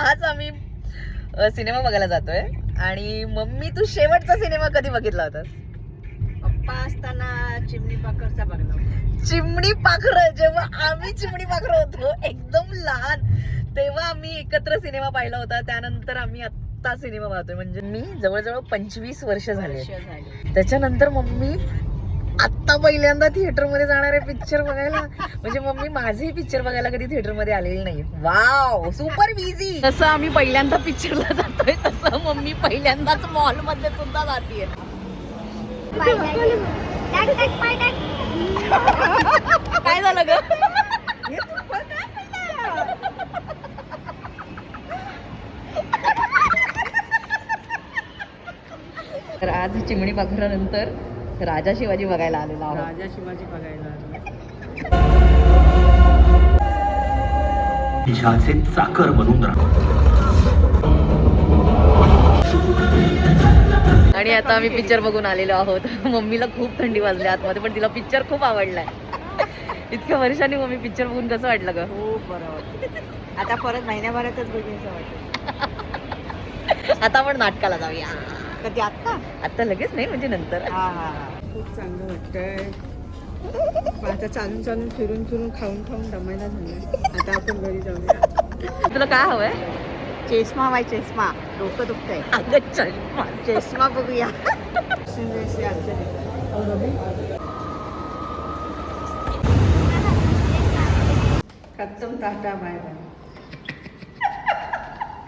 आज आम्ही सिनेमा बघायला जातोय. आणि मम्मी, तू शेवटचा सिनेमा कधी बघितला होतास? पप्पा असताना चिमणी पाखरचा बघला होता. चिमणी पाखरं, जेव्हा आम्ही चिमणी पाखरं होतो एकदम लहान, तेव्हा आम्ही एकत्र सिनेमा पाहिला होता. त्यानंतर आम्ही आत्ता सिनेमा पाहतोय, म्हणजे मी जवळजवळ 25 वर्ष झाले. त्याच्यानंतर मम्मी आत्ता पहिल्यांदा थिएटर मध्ये जाणार आहे पिक्चर बघायला. म्हणजे मम्मी माझेही पिक्चर बघायला कधी थिएटर मध्ये आलेली नाही. Wow, super busy. जसं आम्ही पहिल्यांदा पिक्चरला जातोय तसं मम्मी पहिल्यांदाच मॉल मध्ये सुद्धा जातीये. काय झालं ग? तर आज चिमणी पाखरानंतर राजा शिवाजी बघायला आलेला आहोत. राजा शिवाजी बघायला देशाचे चाकर बनून राहा. आणि आता आम्ही पिक्चर बघून आलेलो आहोत. मम्मीला खूप थंडी वाजली आतमध्ये, पण तिला पिक्चर खूप आवडलाय. इतक्या वर्षांनी मम्मी पिक्चर बघून कसं वाटलं ग? खूप बरं वाटतं. आता परत महिन्याभरातच बघायचं वाटतं. आता आपण नाटकाला जाऊया. कधी आत्ता? आता लगेच नाही, म्हणजे नंतर. हा हा हा, खूप चांगलं वाटतंय. आता चालून चालून फिरून फिरून खाऊन खाऊन दमायला झालं. आता आपण घरी जाऊया. तुला काय हवंय? चष्मा बाय चष्मा, डोकं दुखतंय. अगं चष्मा. चष्मा बघूया. खत्तम, टाटा, बाय बाय.